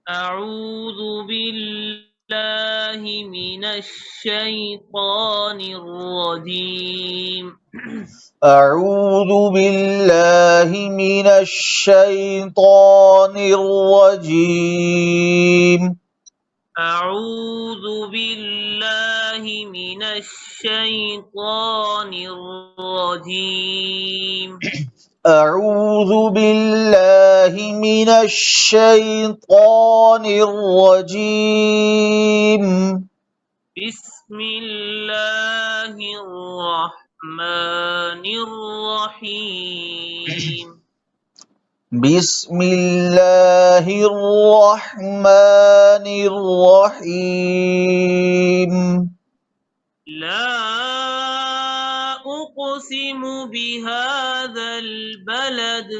أعوذ بالله من الشيطان الرجيم. أعوذ بالله من الشيطان الرجيم. أعوذ بالله من الشيطان الرجيم. أعوذ بالله من الشيطان الرجيم. بسم الله الرحمن الرحيم. بسم الله الرحمن الرحيم. لا أقسم بهذا البلد.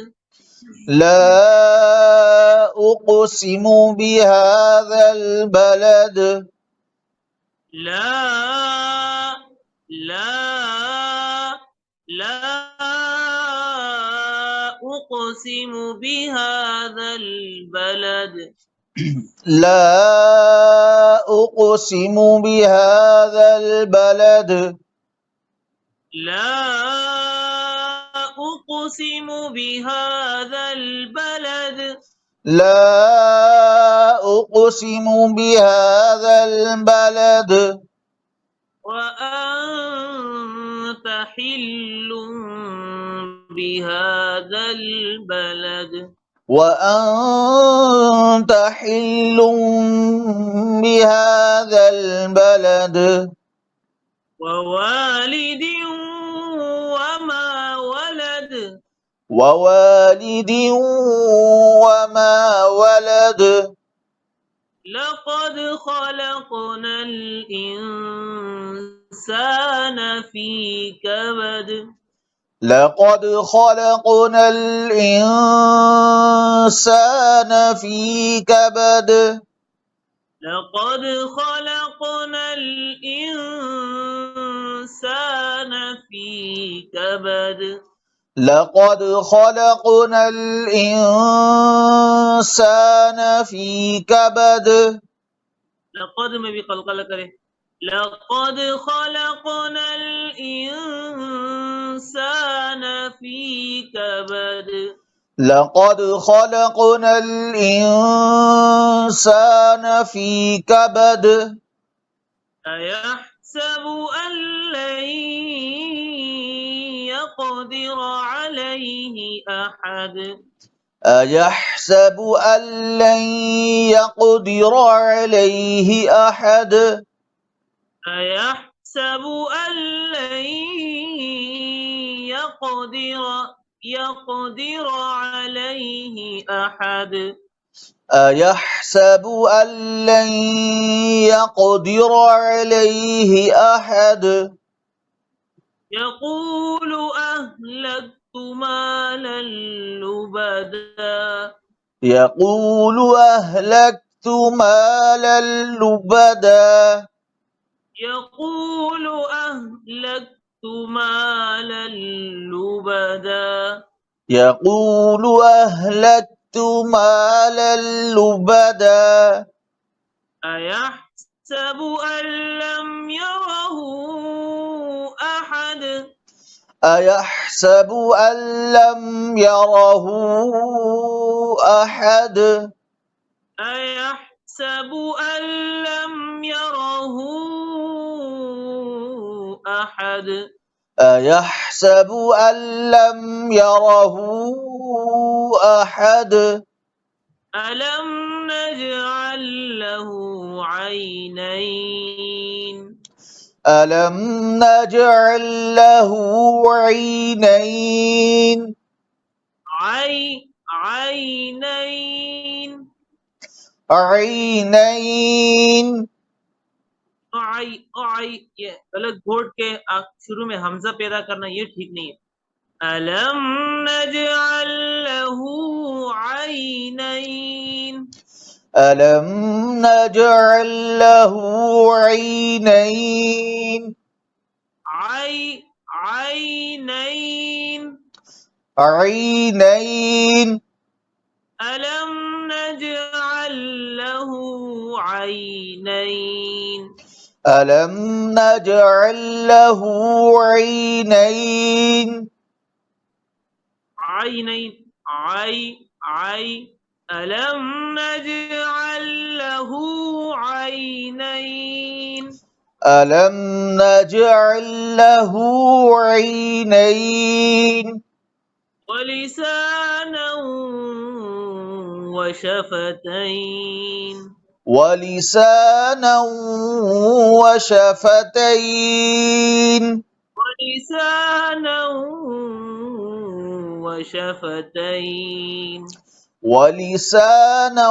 لا أقسم بهذا البلد. لا أقسم بهذا البلد. لا أقسم بهذا البلد. لا أقسم بهذا البلد. لا أقسم بهذا البلد. وأنت حل بهذا البلد. وأنت حل بهذا البلد. ووالد وما ولد. ووالد وما ولد. لقد خلقنا الإنسان في كبد. لقد خلقنا الإنسان في كبد. لقد خلقنا الإنسان في كبد. لقد خلقنا الإنسان في كبد. لقد में भी कलकला करें. لقد خلقنا الإنسان في كبد. لقد خلقنا الإنسان في كبد. أيحسب أن لن يقدر عليه أحد. أيحسب أن لن يقدر عليه أحد. أيحسب أن لن يقدر عليه أحد. أيحسب أن لن يقدر عليه أحد. يقول أهلكت مالا لبدا. يقول أهلكت مالا لبدا. يقول أهلكت مالا لبدا. يقول أهلكت مالا لبدا. أيحسب أن لم يره أحد. أيحسب أن لم يره أحد. أيحسب أن لم يره أحد. أيحسب أن لم يره أحد. ألم نجعل له عينين. ألم نجعل له عينين. عينين. عينين. ये गलत घोट के शुरू में हमजा पैदा करना ये ठीक नहीं है. अलम नजअल लहू आइनैन. ألم نجعل له عينين. عينين. عينين. अलम नजअल عينين ألم نجعل له عينين عينين عي ألم نجعل له عينين ألم نجعل له عينين ولسانا وشفتين ولسانا وشفتين ولسانا وشفتين ولسانا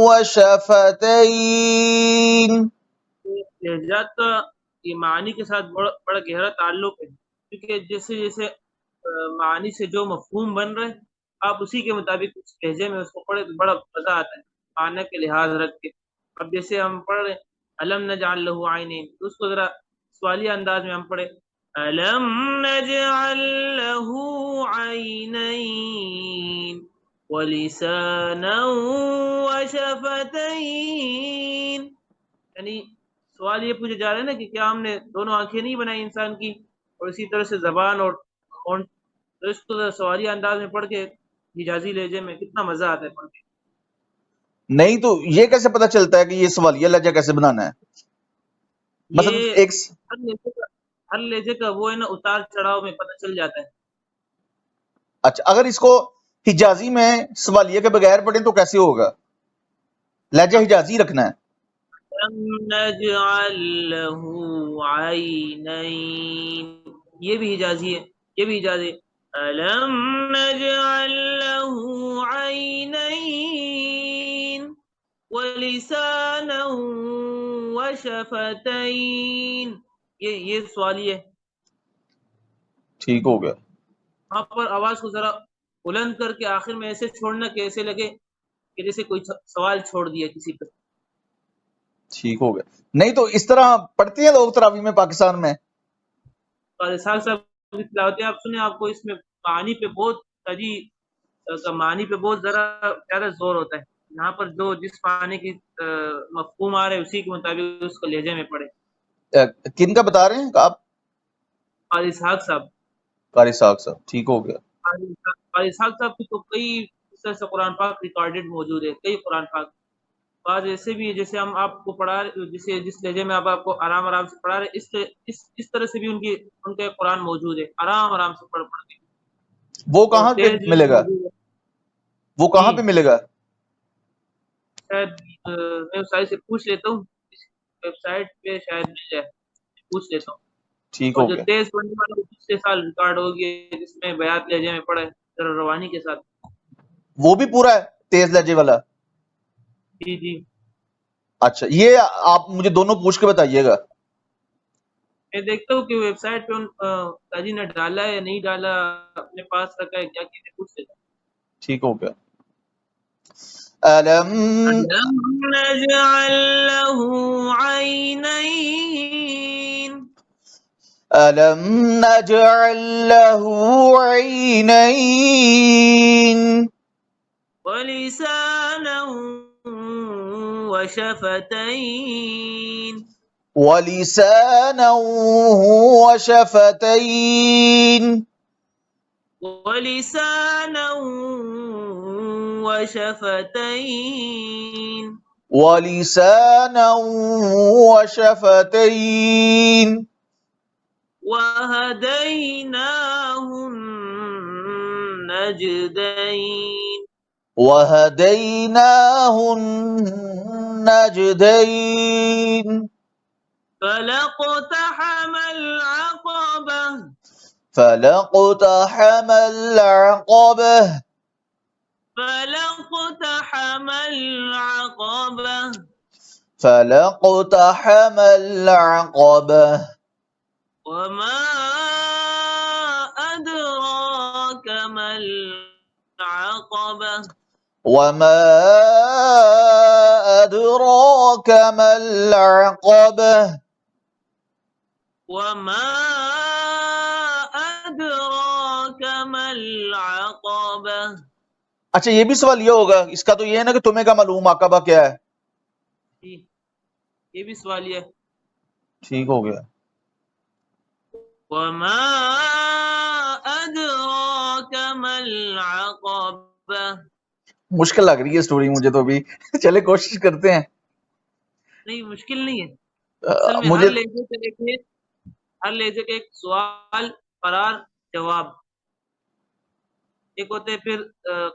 وشفتين لہجات کا یہ معنی کے ساتھ بڑا گہرا تعلق ہے، کیونکہ جیسے جیسے معنی سے جو مفہوم بن رہے آپ اسی کے مطابق اس لہجے میں اس کو پڑھے تو بڑا مزہ آتا ہے معنی کے لحاظ رکھ کے. اب جیسے ہم پڑھ رہے علم نجعل له عینین تو اس کو ذرا سوالیہ انداز میں ہم پڑھے علم نجعل له عینین ولسانا وشفتین. یعنی سوال یہ پوچھا جا رہا ہے نا کہ کیا ہم نے دونوں آنکھیں نہیں بنائی انسان کی اور اسی طرح سے زبان اور ہونٹ. تو اس کو سوالیہ انداز میں پڑھ کے حجازی لہجے میں کتنا مزہ آتا ہے پڑھ کے. نہیں تو یہ کیسے پتہ چلتا ہے کہ یہ سوالیہ لہجہ کیسے بنانا ہے؟ مثلا یہ ایک ہر لہجے کا وہ ہے نا اتار چڑھاؤ میں پتہ چل جاتا ہے. اچھا اگر اس کو حجازی میں سوالیہ کے بغیر پڑھیں تو کیسے ہوگا؟ لہجہ حجازی رکھنا ہے. لم نجعل له عینین یہ بھی حجازی ہے، یہ بھی حجازی ہے. ألم نجعل له عينين ولسانا وشفتين یہ سوالی ہے. ٹھیک ہو گیا. وہاں پر آواز کو ذرا بلند کر کے آخر میں ایسے چھوڑنا کہ ایسے لگے کہ جیسے کوئی سوال چھوڑ دیا کسی پر. ٹھیک ہو گیا. نہیں تو اس طرح پڑھتے ہیں لوگ تراویح میں پاکستان میں؟ اور اسحاق صاحب کی تلاوتیں آپ سنیں آپ کو اس میں معنی پہ بہت معنی پہ بہت زیادہ زور ہوتا ہے. یہاں پر جو جس معنی کی مفہوم آ رہے ہے اسی کے مطابق اس کو لہجے میں پڑھے. کن کا بتا رہے ہیں آپ؟ اور اسحاق صاحب. قاری صاحب صاحب. ٹھیک ہو گیا. اور اسحاق صاحب کی تو کئی اس طرح سے قرآن پاک ریکارڈڈ موجود ہے، کئی قرآن پاک. بعض ایسے بھی جیسے ہم آپ کو پڑھا جسے جس لہجے میں آپ کو آرام آرام سے پڑھا رہے اس طرح سے بھی ان کے قرآن موجود ہے آرام آرام سے پڑھ کے. وہ کہاں پہ ملے گا؟ وہ کہاں پہ ملے گا؟ شاید میں ویب سائٹ سے پوچھ لیتا ہوں، ویب سائٹ پہ شاید مل جائے، پوچھ لیتا ہوں. ٹھیک اور ہو جو گیا. تیز پڑھنے والا پچھلے سال ریکارڈ ہو گیا جس میں بیات لہجے میں پڑھے ذرا روانی کے ساتھ. وہ بھی پورا ہے تیز لہجے والا؟ جی جی. اچھا یہ آپ مجھے دونوں پوچھ کے بتائیے گا. میں دیکھتا ہوں کہ ویب سائٹ پہ قاضی نے ڈالا ہے یا نہیں ڈالا، اپنے پاس رکھا ہے کیا کہتے پوچھ لیتا ہوں. ٹھیک ہو گیا. ألم نجعل له عينين ألم نجعل له عينين ولسانا وشفتين ولسانا وشفتين ولسانا وشفتين ولسانا وشفتين وهديناه النجدين وهديناه النجدين فلاقتحم العقبة فلاقتحم العقبة فلاقتحم العقبة فلاقتحم العقبة وما أدراك ما العقبة وما أدراك ما العقبة وما أدراك ما العقبة. اچھا یہ بھی سوال یہ ہوگا اس کا تو یہ ہے نا کہ تمہیں کا معلوم عقبہ کیا ہے؟ जी, ये भी सवालिया है। ठीक हो गया। वमा अदराक मल अक़बा। मुश्किल लग रही है स्टोरी मुझे तो अभी। चले कोशिश करते हैं। नहीं, मुश्किल नहीं है। असल में मुझे हर लहजे का एक सवाल, करार, जवाब। एक होते हैं फिर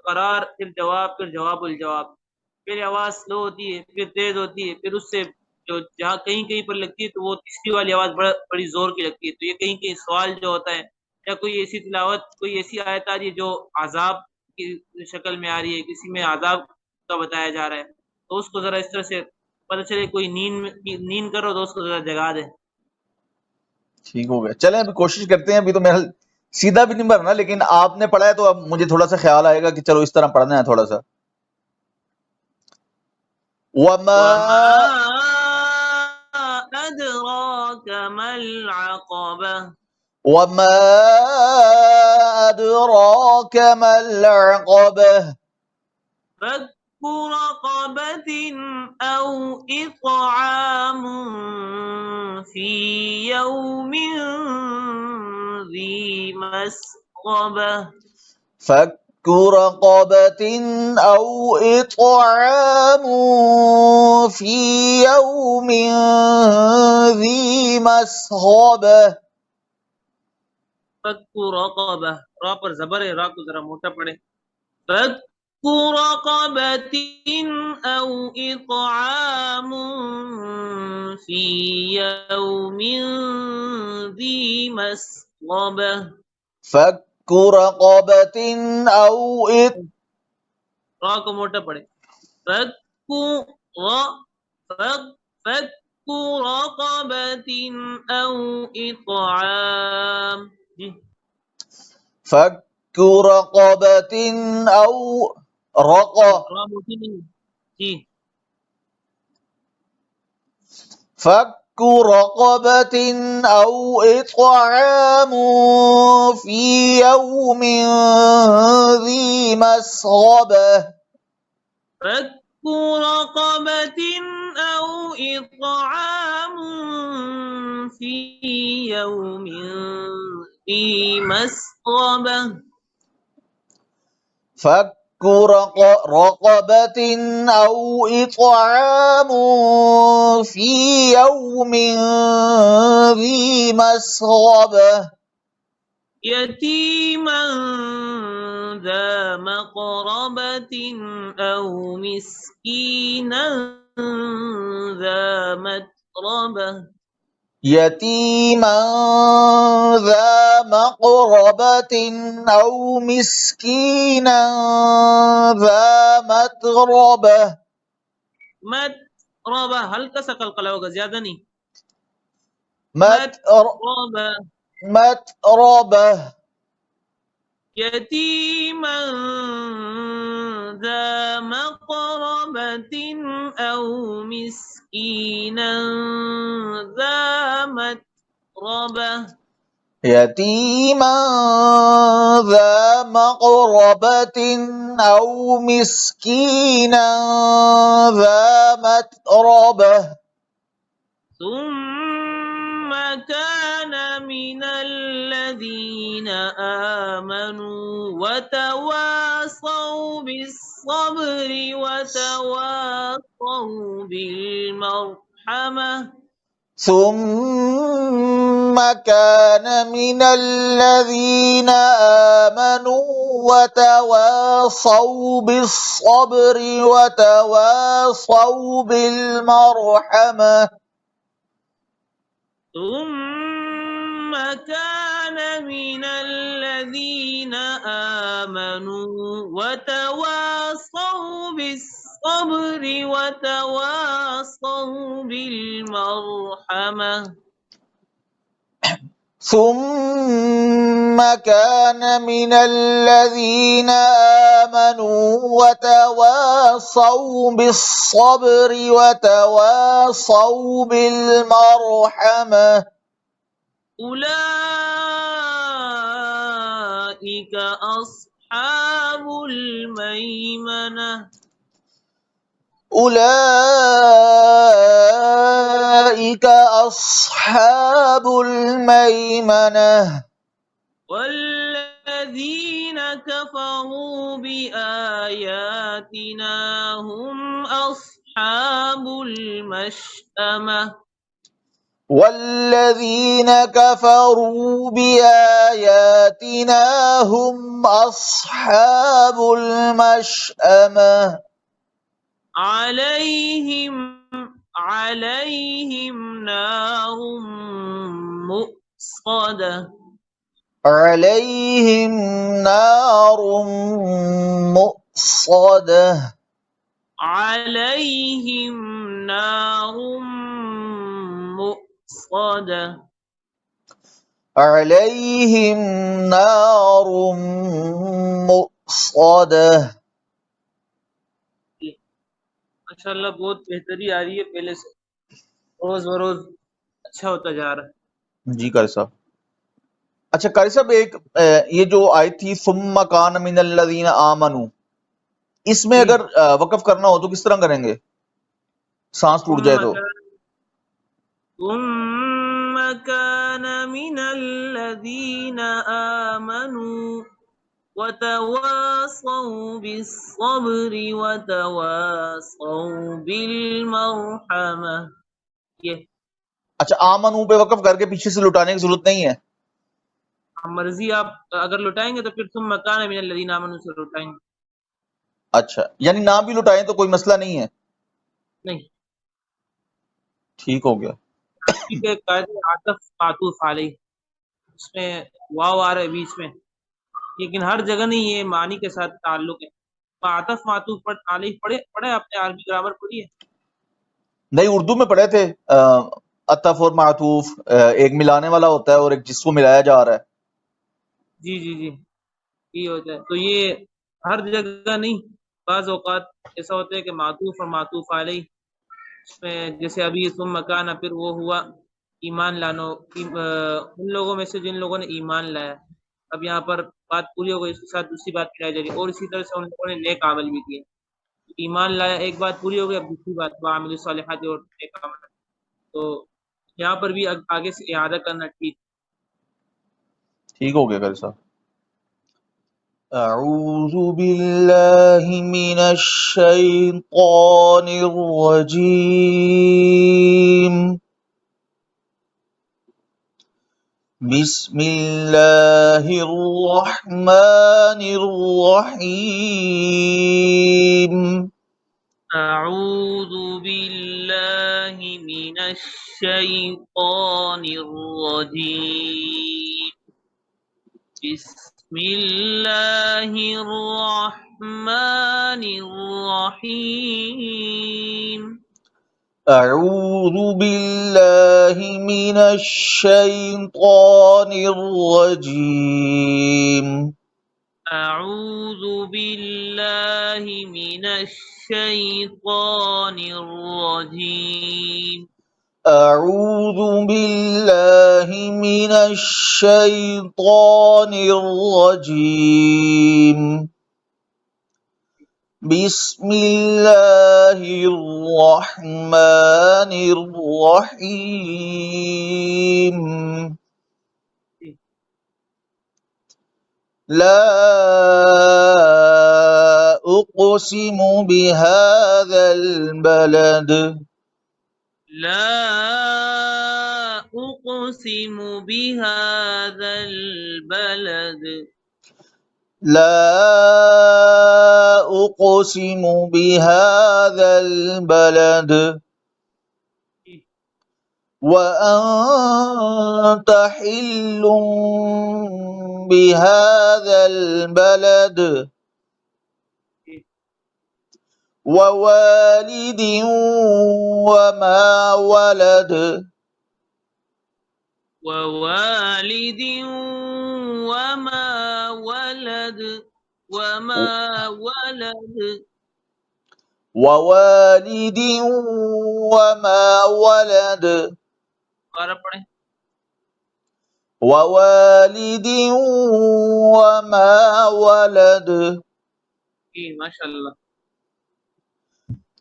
करार, फिर जवाब, फिर जवाबुल जवाब। फिर आवाज स्लो होती है, फिर तेज होती है, फिर उससे जो जहाँ कहीं कहीं पर लगती है तो वो तीसरी वाली आवाज बड़ी जोर की लगती है। तो ये कहीं कहीं सवाल जो होता है, या कोई ऐसी तिलावत, कोई ऐसी आयत आ रही है जो अजाब की शक्ल में आ रही है, किसी में अजाब का बताया जा रहा है, तो उसको जरा इस तरह से पता चले, कोई नींद करो तो उसको जरा जगा दे। ठीक हो गया। चलें अभी कोशिश करते हैं। अभी तो मेरा सीधा भी नहीं भरना, लेकिन आपने पढ़ा है तो अब मुझे थोड़ा सा ख्याल आएगा कि चलो इस तरह पढ़ना है थोड़ा सा। वमा वमा अदराक मल अक़बा। वमा अदराक मल अक़बह। فك رقبة أو إطعام في يوم ذي مسغبة. فك رقبة أو إطعام في يوم ذي مسغبة। فك رقبة، را پر زبر ہے، را کو ذرا موٹا پڑے. فك رقبة أو إطعام في يوم ذي مسغبة. فك رقبة أو را کو موٹا پڑے. فك فك فك رقبة أو إطعام. جی فك رقبة أو را موٹی نہیں. جی فك رقبة أو إطعام في يوم ذي مسغبة. فك رقبة أو إطعام في يوم ذي مسغبة. فك رقبة أو إطعام في يوم ذي مسغبة. يتيما ذا مقربة أو مسكينا ذا متربة. يتيما ذا مقربة أو مسكينا ذا متربة. متربة हल्का सा कलकला होगा, ज्यादा नहीं. متربة. يتيما ذا مقربة أو مسكينا ذا متربة. يتيما ذا مقربة أو مسكينا ذا متربة. ثم كان من الذين آمنوا وتواصوا بالصبر وتواصوا بالمرحمة. ثم كان من الذين آمنوا وتواصوا بالصبر وتواصوا بالمرحمة. ثم كان من الذين آمنوا وتواصوا بالصبر وتواصوا بالمرحمة. ثم كان من الذين آمنوا وتواصوا بالصبر وتواصوا بالمرحمة. أولئك أصحاب الميمنة. أولئك أولئك أصحاب الميمنة والذين كفروا بآياتنا هم أصحاب المشأمة والذين كفروا بآياتنا هم أصحاب المشأمة عليهم نار مؤصدة عليهم نار مؤصدة عليهم نار مؤصدة عليهم نار مؤصدة ماشاءاللہ بہت بہتری آ رہی ہے پہلے سے، روز بروز اچھا ہوتا جا رہا ہے۔ جی قاری صاحب۔ اچھا قاری صاحب، ایک یہ جو آیت تھی ثم کان من الذین آمنوا، اس میں جی اگر وقف کرنا ہو تو کس طرح کریں گے؟ سانس ٹوٹ جائے تو؟ ثم كان من الذين آمنوا وتواصوا بالصبر وتواصوا بالمرحمة، یہ اچھا آمنو پہ وقف کر کے پیچھے سے لٹانے کی ضرورت نہیں ہے؟ مرضی آپ اگر لٹائیں گے تو پھر ثم كان من الذين آمنوا سے لٹائیں گے، اچھا یعنی نہ بھی لٹائیں تو کوئی مسئلہ نہیں ہے؟ نہیں ٹھیک ہو گیا۔ کیونکہ قاعدہ عطف معطوف علیہ، اس میں واو آ رہا ہے بیچ میں، لیکن ہر جگہ نہیں یہ معنی کے ساتھ تعلق ہے۔ عطف معطوف پر علیہ پڑھے آپ نے عربی گرامر پڑھی ہے؟ نہیں اردو میں پڑھے تھے، عطف اور معطوف ایک ملانے والا ہوتا ہے اور ایک جس کو ملایا جا رہا ہے۔ جی جی جی یہ ہوتا ہے، تو یہ ہر جگہ نہیں، بعض اوقات ایسا ہوتا ہے کہ معطوف اور معطوف علیہ، اس میں جیسے ابھی ثم مکان پھر وہ ہوا ایمان لانو، ان لوگوں میں سے جن لوگوں نے ایمان لایا، اب یہاں پر بات پوری ہو گئی، اس کے ساتھ دوسری بات ملائی جا رہی ہے، اور اسی طرح سے ان لوگوں نے نیک عمل بھی کیے، ایمان لایا ایک بات پوری ہو گئی، اب دوسری بات وعملوا الصالحات اور نیک عمل، تو یہاں پر بھی آگے سے اعادہ کرنا ٹھیک۔ ٹھیک ہو گیا قاری صاحب۔ اعوذ باللہ من الشیطان الرجیم، بسم اللہ الرحمن الرحیم۔ أعوذ بالله من الشيطان الرجيم، بسم الله الرحمن الرحيم، اعوذ باللہ من الشیطان الرجیم، أعوذ بالله من الشيطان الرجيم، اعوذ باللہ من الشیطان الرجیم، بسم اللہ الرحمن الرحیم، لا اقسم بهذا البلد، لا أقسم بهذا البلد، لا اقسم بهذا البلد، وأنت حل بهذا البلد، ووالد وما ولد، ووالد وما ولد، وما ولد، ووالد وما ولد، دوبارہ پڑھیں، ووالد وما ولد، جی ماشاء اللہ،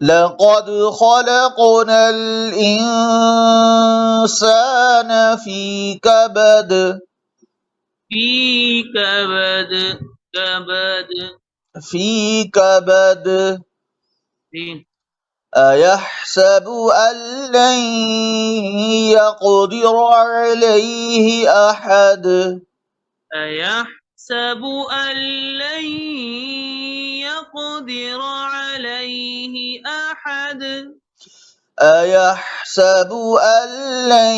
لقد خلقنا الإنسان في كبد في كبد كبد في كبد जी أيحسب أن لن يقدر عليه أحد أيحسب أن لن يقدر عليه أحد أيحسب أن لن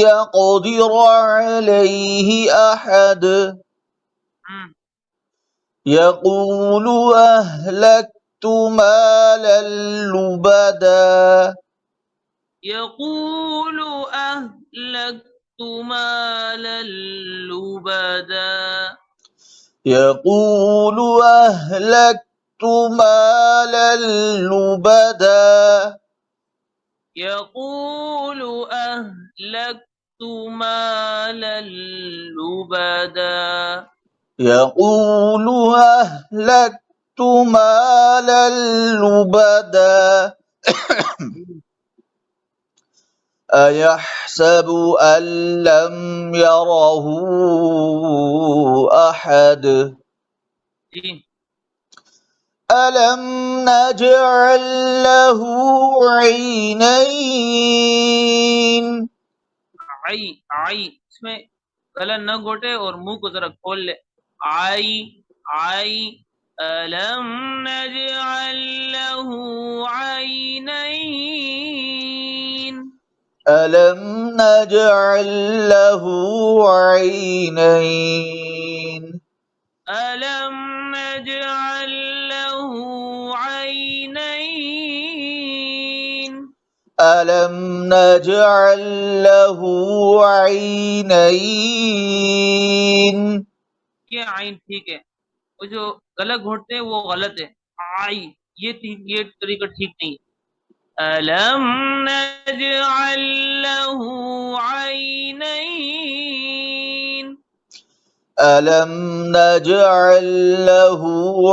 يقدر عليه أحد हम्म, يقول أهلكت مالا لبدا يقول أهلكت مالا لبدا يقول أهلكت مالا لبدا يقول أهلكت مالا لبدا يقول أهلكت مالا لبدا أيحسب أن لم يره أحد जी ألم نجعل له عينين आई आई इसमें गला न घोटे और मुंह को जरा खोल ले आई आई अलम नजअल लहू आइनैन ألم نجعل له عينين अलम नजअल लहू आइनैन ألم نجعل له عينين ये आइन ठीक है वो जो गला घोटते हैं वो गलत है आई ये तरीका ठीक नहीं है ألم نجعل له عينين ألم نجعل له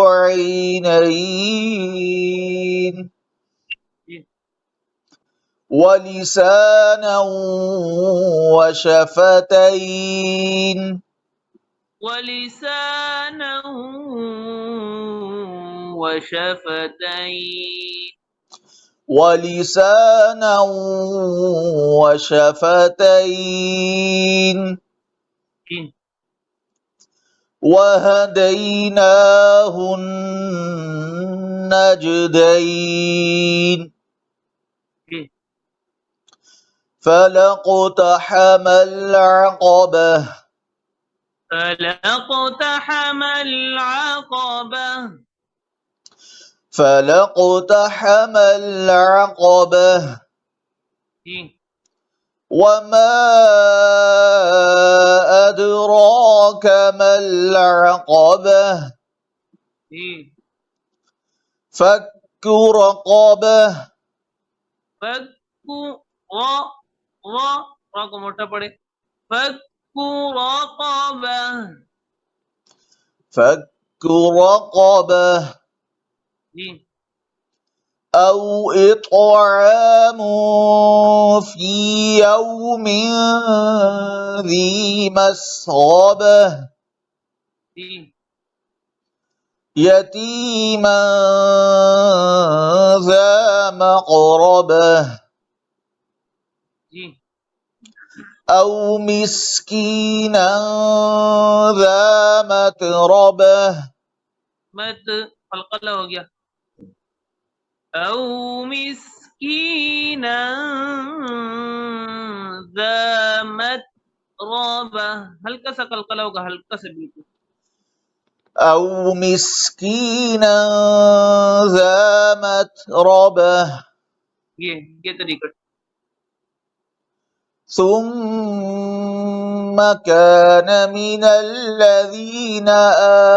عينين ولسانا وشفتين ولسانا وشفتين ولسانا وشفتين وهديناه النجدين فلاقتحم العقبة فلاقتحم العقبة فلاقتحم العقبة وما أدراك ما العقبة فك رقبة فك را को मोटा पड़े فك رقبة فك رقبة أو إطعام في يوم ذي مسغبة يتيما ذا مقربة أو مسكينا ذا متربة मत हल्का हो गया أو مسكينا ذا متربة हल्का सा कलकला होगा हल्का से बिल्कुल أو مسكينا ذا متربة ये तरीका ثم كان من الذين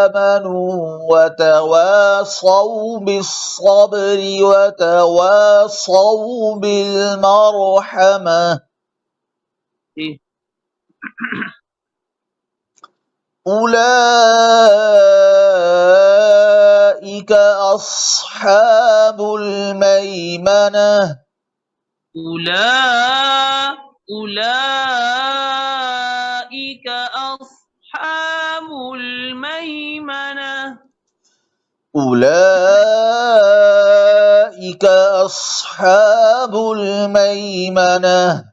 آمنوا وتواصوا بالصبر وتواصوا بالمرحمة أولئك أصحاب الميمنة الميمنة أولئك أصحاب الميمنة. أولئك أصحاب الميمنة.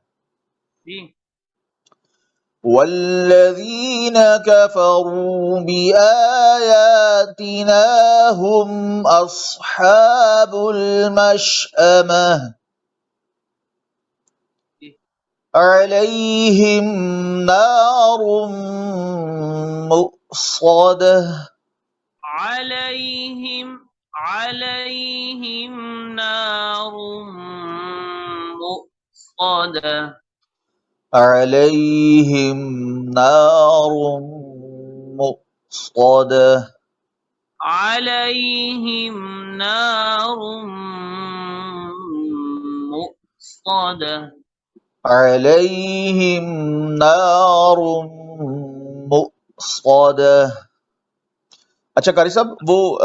والذين كفروا بآياتنا هم أصحاب المشأمة عليهم نار مؤصدة. عليهم نار مؤصدة. عليهم نار مؤصدة. عليهم نار مؤصدة. عليهم नार मुक़्सदा। अच्छा कारी साहब वो